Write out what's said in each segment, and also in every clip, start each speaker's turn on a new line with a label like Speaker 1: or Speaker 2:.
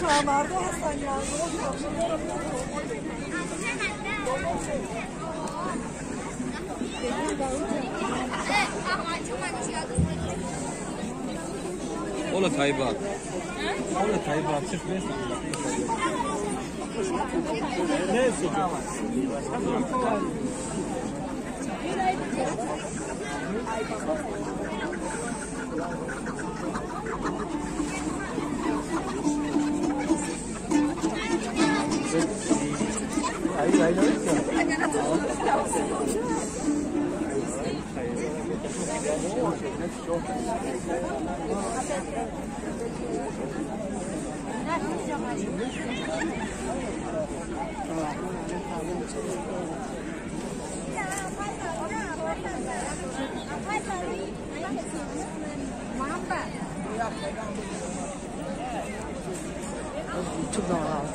Speaker 1: نامردا هستن یا
Speaker 2: Ola Taybat. Ola Taybat çık ne
Speaker 1: çok daha rahat.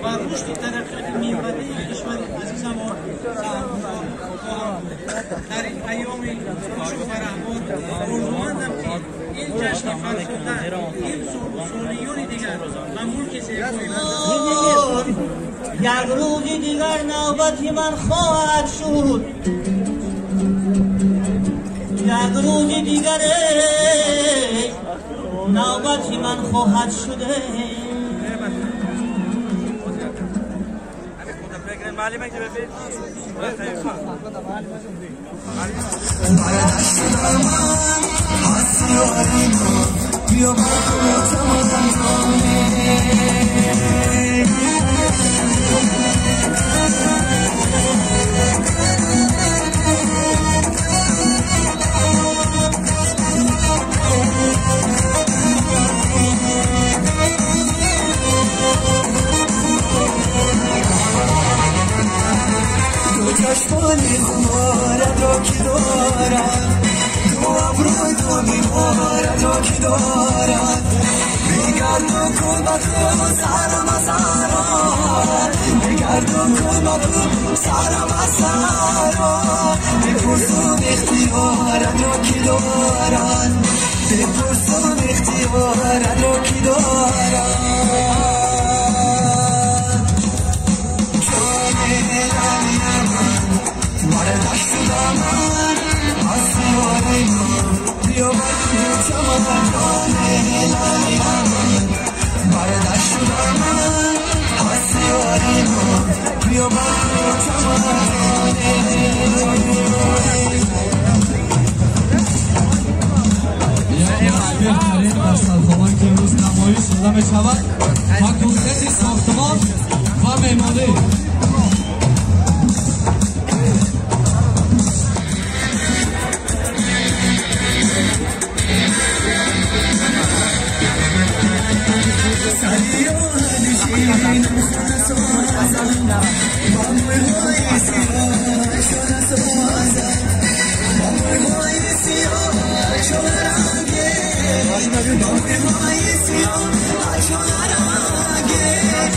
Speaker 3: و رشد ترقی میوه‌ای کشور عزیزم در این ایام خوش و فرهمند امیدوارم که این جشن فرسوده این سوریون دیگر و ملک زیبایی
Speaker 4: یک روزی دیگر نوبتی من خواهد شد یک روزی دیگر نوبتی من خواهد شده
Speaker 3: معلمه که بفید
Speaker 5: چشمانی خمارد را کی دارد تو ابروی تو بیمارد را کی دارد بگرد و کن با تو سرم سرا بگرد و کن با تو سرم سرا بپرسم اختیارد را کی دارد بپرسم اختیارد را کی دارد
Speaker 6: که امروز نمایش داده می شود فاکولته ساختمان و معماری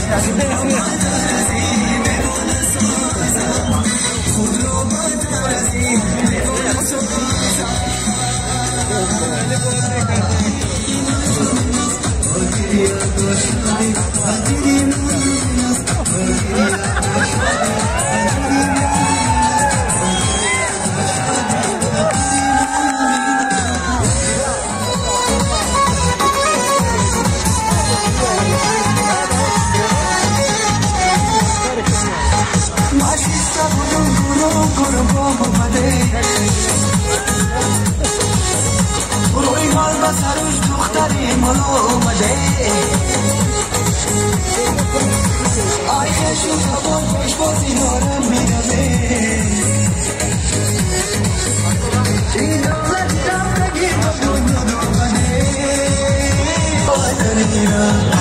Speaker 5: That's جوونم گروه قربان اومده روی حال و سرش دختری مالا اومده آی خشو جوان خوش بازی دارم میرمه این دولت زندگی با دنیا دومده آدر میرم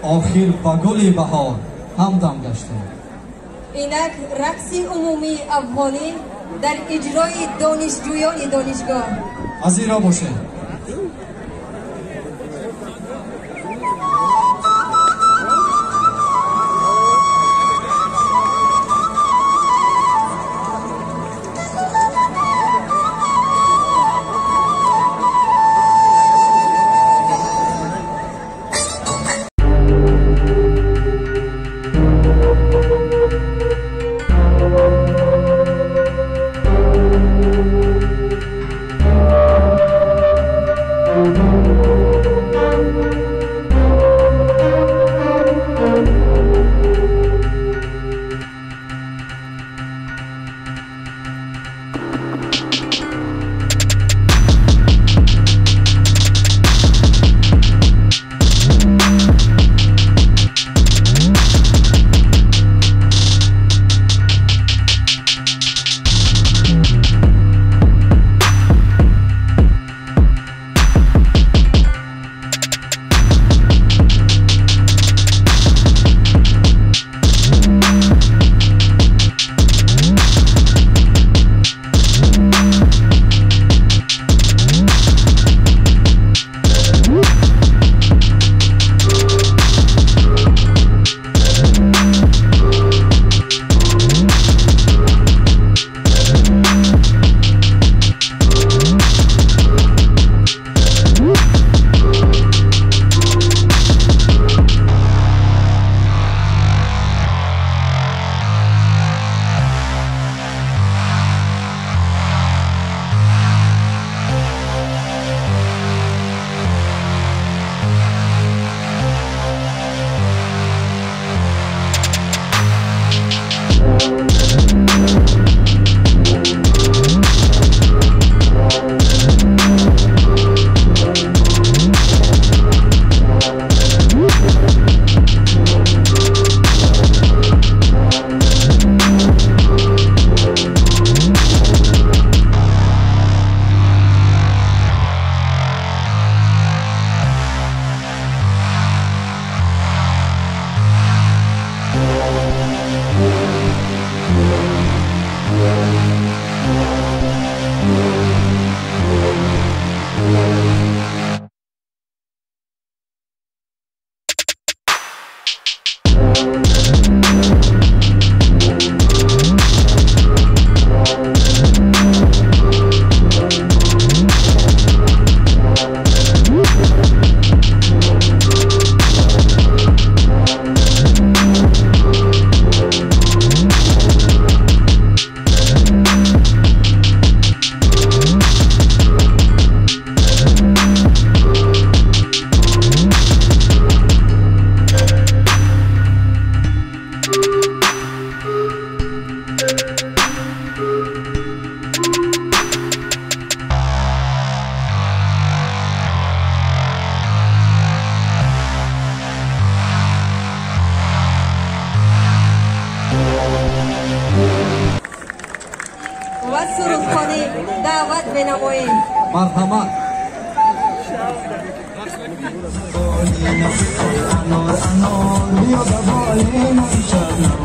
Speaker 6: آخر با گل بهار همدم گشتیم.
Speaker 1: اینک رقص عمومی افغانی در اجرای دانشجویان دانشگاه
Speaker 6: از این را باشه.
Speaker 1: سرودخوانی دعوت بنماییم.
Speaker 6: مرحمت.
Speaker 5: انار انار بیا به بالین شب